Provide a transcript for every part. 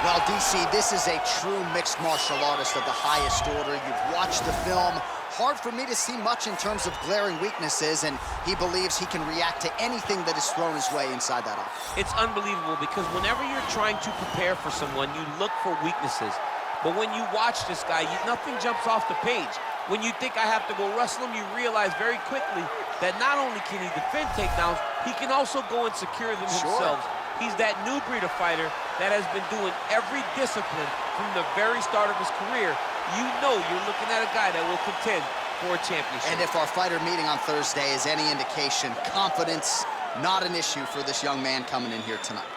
Well, DC, this is a true mixed martial artist of the highest order. You've watched the film. Hard for me to see much in terms of glaring weaknesses, and he believes he can react to anything that is thrown his way inside that octagon. It's unbelievable because whenever you're trying to prepare for someone, you look for weaknesses. But when you watch this guy, nothing jumps off the page. When you think I have to go wrestle him, you realize very quickly that not only can he defend takedowns, he can also go and secure them himself. He's that new breed of fighter that has been doing every discipline from the very start of his career. You know you're looking at a guy that will contend for a championship. And if our fighter meeting on Thursday is any indication, confidence, not an issue for this young man coming in here tonight.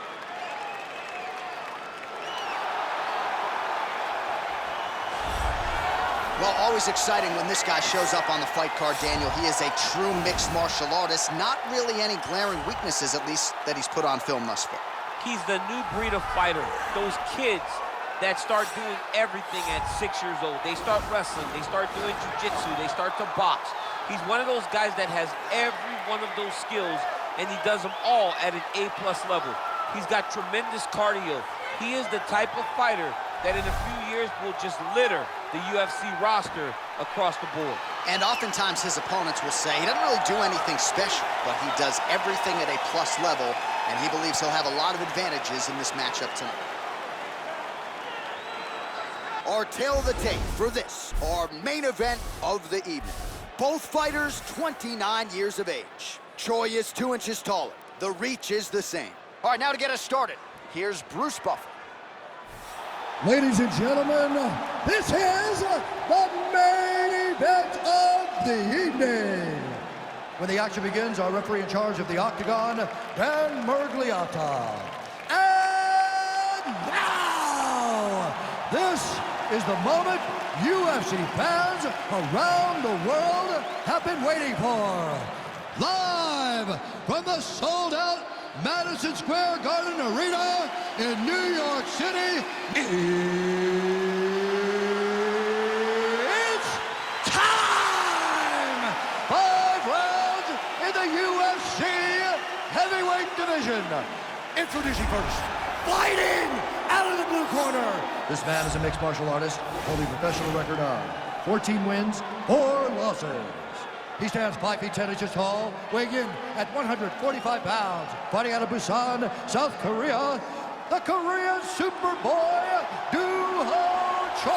Well, always exciting when this guy shows up on the fight card, Daniel. He is a true mixed martial artist. Not really any glaring weaknesses, at least, that he's put on film thus far. He's the new breed of fighter. Those kids that start doing everything at 6 years old. They start wrestling, they start doing jiu-jitsu, they start to box. He's one of those guys that has every one of those skills, and he does them all at an A+ level. He's got tremendous cardio. He is the type of fighter that in a few years will just litter the UFC roster across the board. And oftentimes his opponents will say he doesn't really do anything special, but he does everything at a plus level, and he believes he'll have a lot of advantages in this matchup tonight. Our tale of the tape for this, our main event of the evening. Both fighters 29 years of age. Troy is 2 inches taller. The reach is the same. All right, now to get us started, here's Bruce Buffer. Ladies and gentlemen, this is the main event of the evening. When the action begins, our referee in charge of the octagon, Dan Murgliata. And now, this is the moment UFC fans around the world have been waiting for. Live from the sold-out Madison Square Garden Arena in New York City, it's time! 5 rounds in the UFC heavyweight division. Introducing first, fighting out of the blue corner. This man is a mixed martial artist, holding a professional record of 14 wins, 4 losses. He stands 5 feet 10 inches tall, weighing in at 145 pounds. Fighting out of Busan, South Korea, the Korean Superboy, Do-Ho Choi.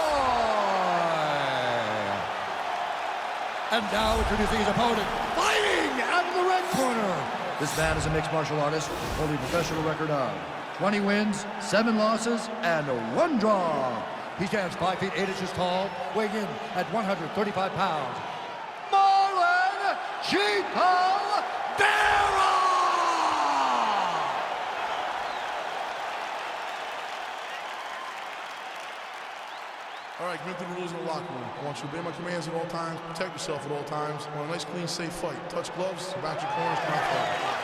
And now introducing his opponent, fighting out of the red corner. This man is a mixed martial artist, holding a professional record of 20 wins, 7 losses, and 1 draw. He stands 5 feet 8 inches tall, weighing in at 135 pounds. Chico Vera! All right, commit to the rules in the locker room. I want you to obey my commands at all times, protect yourself at all times. I want a nice, clean, safe fight. Touch gloves, back your corners, come out fight.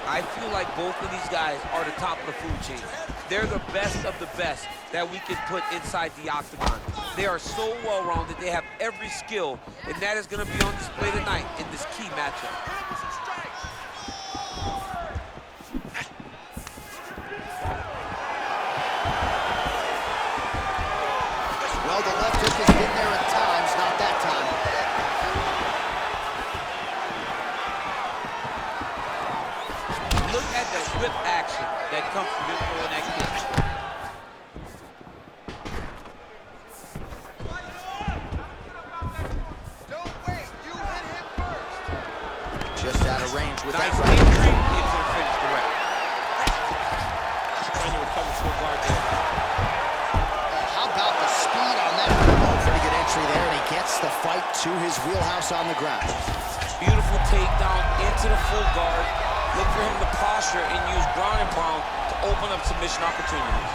I feel like both of these guys are the top of the food chain. They're the best of the best that we can put inside the octagon. They are so well-rounded, they have every skill, and that is going to be on display tonight in this key matchup. Well, the left hook has been there at times, not that time. Look at the whip action that comes from him throwing that kick. Don't wait, you hit him first. Just out of range with nice that right. entry into the finish direct. Trying to recover to a guard there. How about the speed on that? Pretty good entry there, and he gets the fight to his wheelhouse on the ground. Beautiful takedown into the full guard. Look for him to posture and use ground and pound to open up submission opportunities.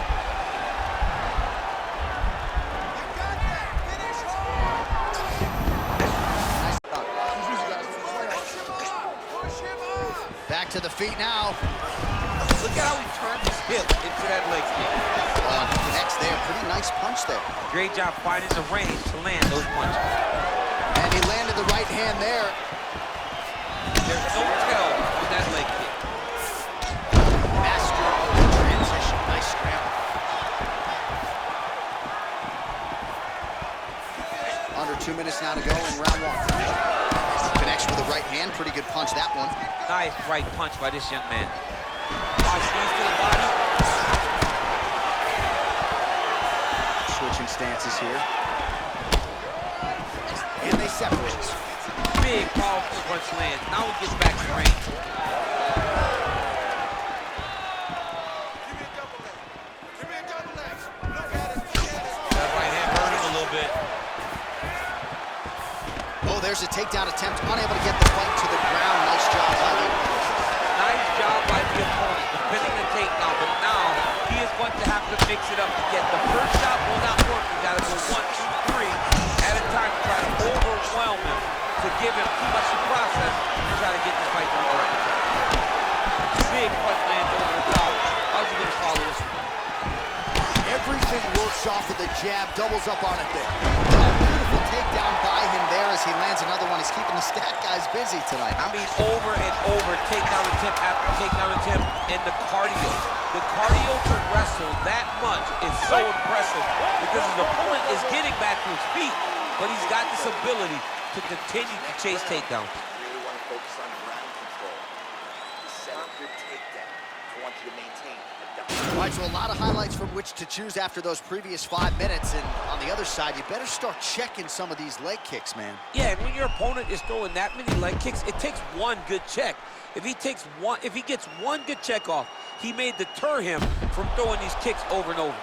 To the feet now. Look at how he turned his hip into that leg kick. He connects there. Pretty nice punch there. Great job finding the range to land those punches. And he landed the right hand there. There's no tell with that leg kick. Master of the transition. Nice scramble. Under 2 minutes now to go in round one. Connects with the right hand. Pretty good punch, that one. Nice right punch by this young man. Knees to the body. Switching stances here. And they separate. Big, powerful punch lands. Now he gets back to range. That right hand hurt him a little bit. Oh, there's a takedown attempt. Unable to get the fight to the ground. Nice job by the opponent. Nice job by the opponent, defending the takedown, but now he is going to have to mix it up to get the first shot will not work. He's got to go 1, 2, 3 at a time to try to overwhelm him, to give him too much to process to try to get this fight to the ground. Big punch lands over the top. How's he going to follow this one? Everything works off of the jab, doubles up on it there. Oh, beautiful takedown by him there as he lands another one. He's keeping the stat guys busy tonight. I mean, over and over, takedown attempt after takedown attempt, and the cardio. The cardio to wrestle that much is so impressive because his opponent is getting back to his feet, but he's got this ability to continue to chase takedowns. Really want to focus on ground control. Set up your takedown. I want you to maintain a dominant. All right, so a lot of highlights from which to choose after those previous 5 minutes. And on the other side, you better start checking some of these leg kicks, man. Yeah, and when your opponent is throwing that many leg kicks, it takes one good check. If he gets one good check off, he may deter him from throwing these kicks over and over.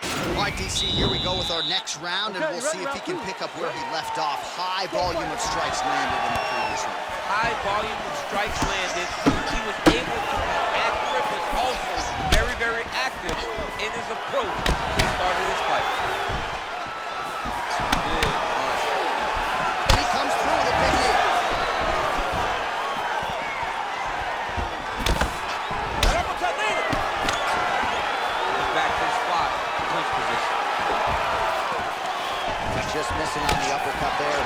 All right, DC, here we go with our next round, and we'll see if he can pick up where he left off. High volume of strikes landed in the previous round. High volume of strikes landed. He was able to be accurate, but also very, very active in his approach to starting this fight. Good. He comes through with a big knee. Back to the spot, punch position. Just missing on the uppercut there.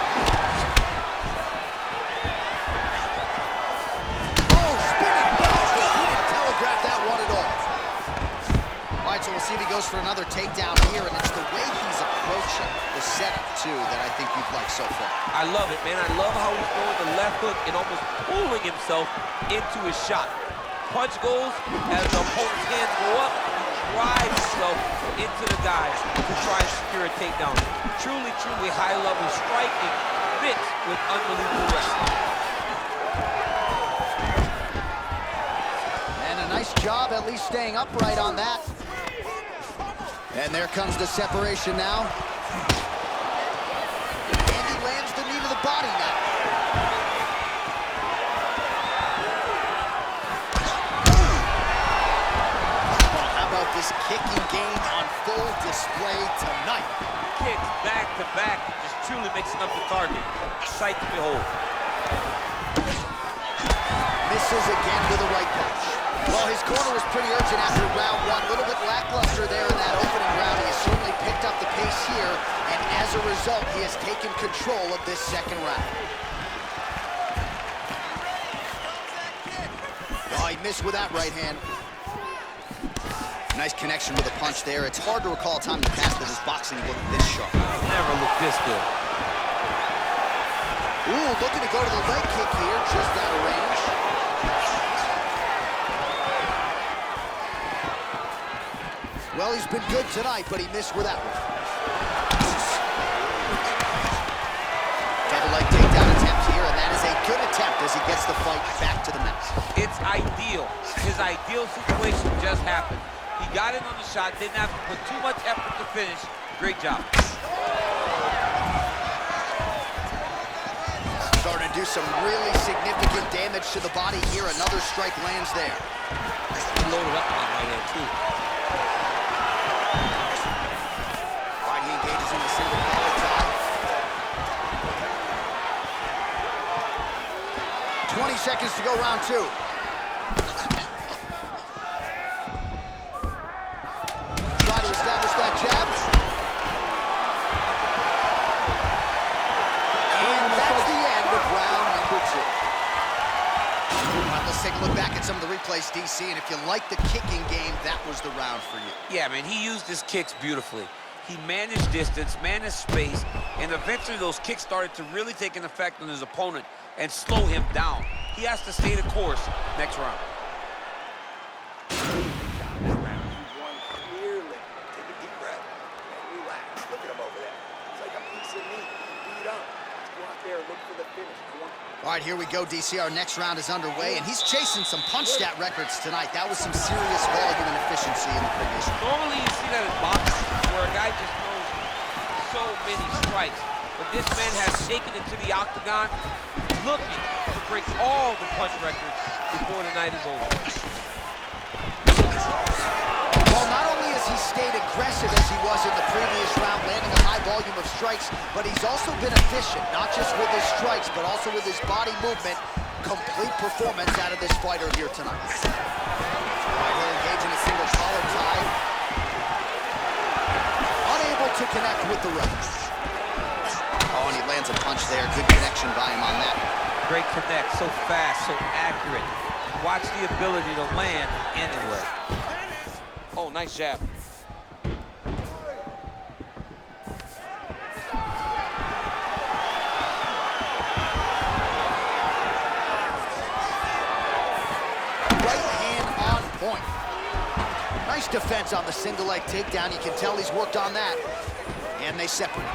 Oh, spinning back. He didn't telegraph that one at all. All right, so we'll see if he goes for another takedown here, and it's the way he's approaching the setup, too, that I think you've liked so far. I love it, man. I love how he's throwing the left hook and almost pulling himself into his shot. Punch goes, as the opponent's hands go up, he drives himself into the guy to try and secure a takedown. Truly, truly high-level striking mixed with unbelievable wrestling. And a nice job at least staying upright on that. And there comes the separation now. And he lands the knee to the body now. How about this kicking game on full display tonight? Kicks back to back, just truly mixing up the target. Sight to behold. Misses again with a right punch. Well, his corner was pretty urgent after round one. A little bit lackluster there in that opening round. He has certainly picked up the pace here, and as a result, he has taken control of this second round. Oh, he missed with that right hand. Nice connection with a punch there. It's hard to recall a time in the past that his boxing looked this sharp. Never looked this good. Ooh, looking to go to the leg kick here, just out of range. Well, he's been good tonight, but he missed with that one. Double leg takedown attempt here, and that is a good attempt as he gets the fight back to the mat. It's ideal. His ideal situation just happened. He got in on the shot, didn't have to put too much effort to finish. Great job. Starting to do some really significant damage to the body here. Another strike lands there. He loaded up on right there, too. Right, he engages in the single collar tie. 20 seconds to go, round two. DC, and if you like the kicking game, that was the round for you. Yeah, man, he used his kicks beautifully. He managed distance, managed space, and eventually those kicks started to really take an effect on his opponent and slow him down. He has to stay the course next round. Clearly. Take a deep breath and relax. Look at him over there. It's like a piece of meat. Beat up. Let's go out there and look for the finish. All right, here we go, DC. Our next round is underway, and he's chasing some punch stat records tonight. That was some serious volume and efficiency in the previous round. Normally you see that in boxing, where a guy just throws so many strikes. But this man has taken it to the octagon, looking to break all the punch records before the night is over. Well, not only has he stayed aggressive as he was in the previous round, landing a high volume of strikes, but he's also been efficient, not just with his strikes, but also with his body movement. Complete performance out of this fighter here tonight. All right, he'll engage in a single collar tie. Unable to connect with the ropes. Oh, and he lands a punch there. Good connection by him on that. Great connect, so fast, so accurate. Watch the ability to land anywhere. Oh, nice jab. Right hand on point. Nice defense on the single leg takedown. You can tell he's worked on that. And they separate.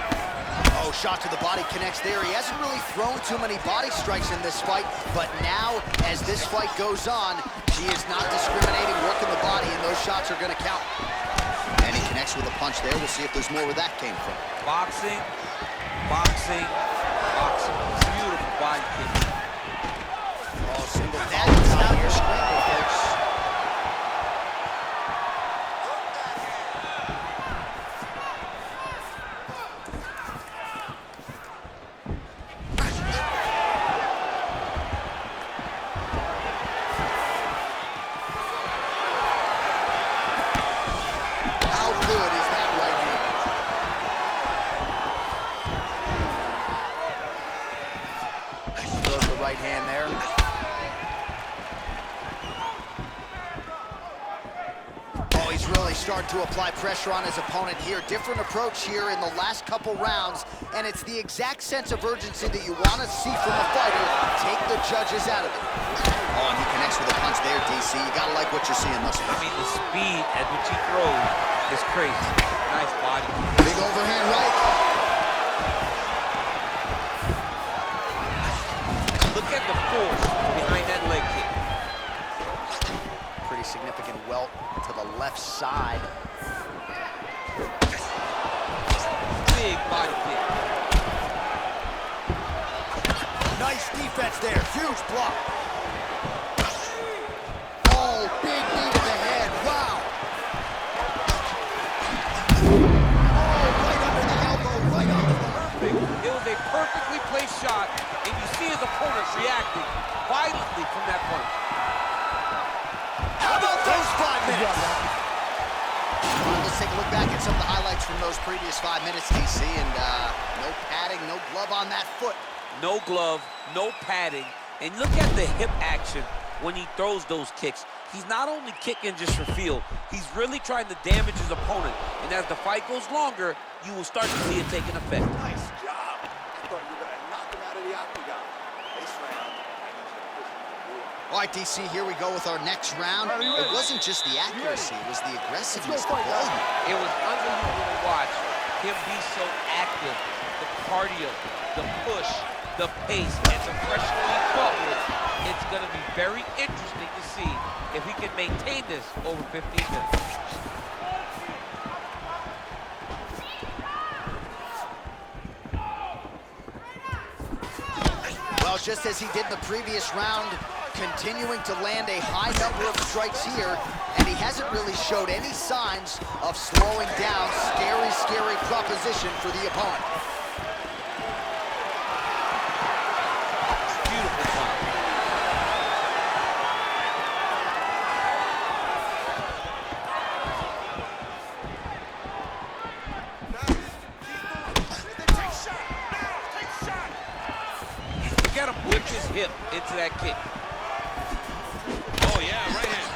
Oh, shot to the body connects there. He hasn't really thrown too many body strikes in this fight, but now, as this fight goes on, he is not discriminating, working the body, and those shots are going to count. And he connects with a punch there. We'll see if there's more where that came from. Boxing, boxing, boxing. Beautiful body kick. Oh, single. That's how you're scrambling, folks. Right hand there. Oh, he's really starting to apply pressure on his opponent here. Different approach here in the last couple rounds, and it's the exact sense of urgency that you want to see from a fighter. Take the judges out of it. Oh, and he connects with a punch there, DC. You gotta like what you're seeing thus far. I mean, the speed at which he throws is crazy. Nice body. Big overhand right. Look at the force behind that leg kick. Pretty significant welt to the left side. Big body kick. Nice defense there. Huge block. Oh, big knee to the head. Wow. Oh, right under the elbow. Right on the bar. It was a perfectly placed shot, and you see his opponent reacting violently from that punch. How about those 5 minutes? All right, let's take a look back at some of the highlights from those previous 5 minutes, DC, and no padding, no glove on that foot. No glove, no padding, and look at the hip action when he throws those kicks. He's not only kicking just for feel, he's really trying to damage his opponent, and as the fight goes longer, you will start to see it take an effect. Nice job. I thought you were going to knock him out of the octagon. This round, I need you to push him more. All right, DC, here we go with our next round. It wasn't just the accuracy, it was the aggressiveness, the volume. It was unbelievable to watch him be so active. The cardio, the push, the pace, and the pressure he fought with. It's going to be very interesting to see if he can maintain this over 15 minutes. Well, just as he did in the previous round, continuing to land a high number of strikes here, and he hasn't really showed any signs of slowing down. Scary, scary proposition for the opponent. Beautiful punch. Look at him whip his hip into that kick. Oh, yeah, right hand.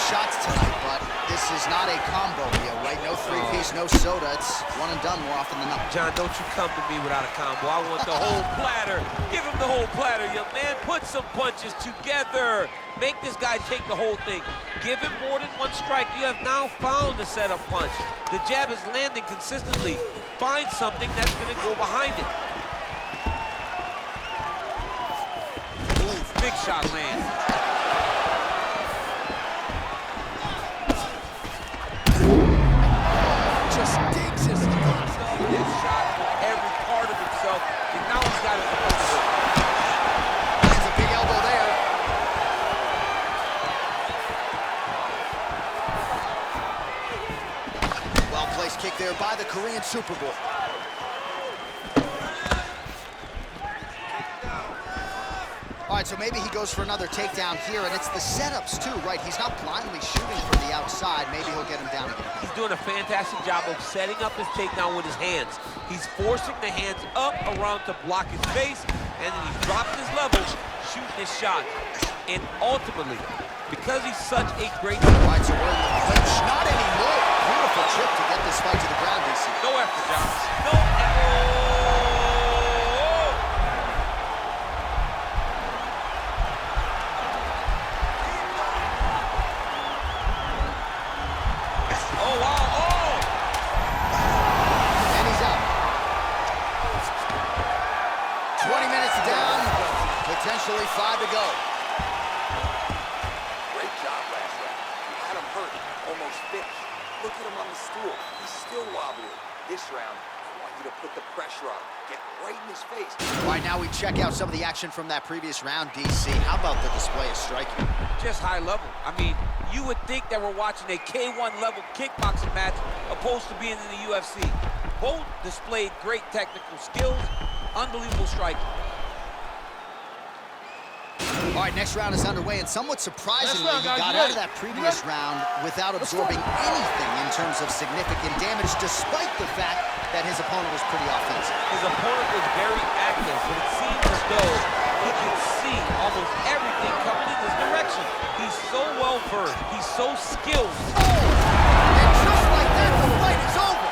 shots tonight, but this is not a combo meal, right? No three-piece, no soda. It's one and done more often than not. John, don't you come to me without a combo. I want the whole platter. Give him the whole platter, young man. Put some punches together. Make this guy take the whole thing. Give him more than one strike. You have now found the setup punch. The jab is landing consistently. Find something that's going to go behind it. Ooh, big shot lands. Just digs his This shot with every part of himself, and now he's got it. That's a big elbow there. Well-placed kick there by the Korean Super Bowl. All right, so maybe he goes for another takedown here, and it's the setups too, right? He's not blindly shooting from the outside. Maybe he'll get him down again. He's doing a fantastic job of setting up his takedown with his hands. He's forcing the hands up around to block his face, and then he's dropping his level, shooting his shot. And ultimately, because he's such a great... All right, so we're in the clinch. Not anymore. Beautiful chip to get this fight to the ground, DC. No effort, John. No effort. Potentially 5 to go. Great job last round. You had him hurt, almost finished. Look at him on the stool. He's still wobbly. This round, I want you to put the pressure on him. Get right in his face. All right, now we check out some of the action from that previous round, DC. How about the display of striking? Just high level. I mean, you would think that we're watching a K1 level kickboxing match opposed to being in the UFC. Both displayed great technical skills, unbelievable striking. All right, next round is underway, and somewhat surprisingly, he got out of that previous round without absorbing anything in terms of significant damage, despite the fact that his opponent was pretty offensive. His opponent was very active, but it seems as though he could see almost everything coming in his direction. He's so well-versed. He's so skilled. Oh! And just like that, the fight is over.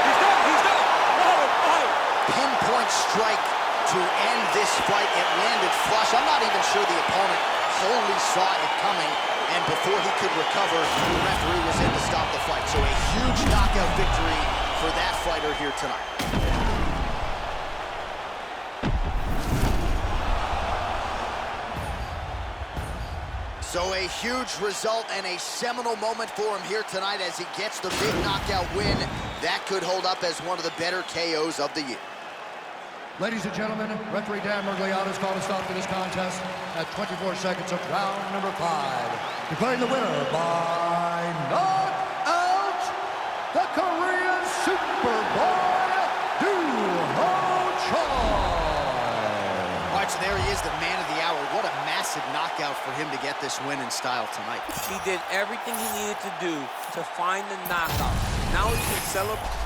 He's done. He's done. What a fight. Pinpoint strike to end this fight. It landed flush. I'm not even sure the opponent wholly saw it coming, and before he could recover, the referee was in to stop the fight. So a huge knockout victory for that fighter here tonight. So a huge result and a seminal moment for him here tonight as he gets the big knockout win. That could hold up as one of the better KOs of the year. Ladies and gentlemen, referee Dan Mergliata has called a stop to this contest at 24 seconds of round number 5. Declaring the winner by knockout, the Korean Superboy, All right, so there he is, the man of the hour. What a massive knockout for him to get this win in style tonight. He did everything he needed to do to find the knockout. Now he can celebrate.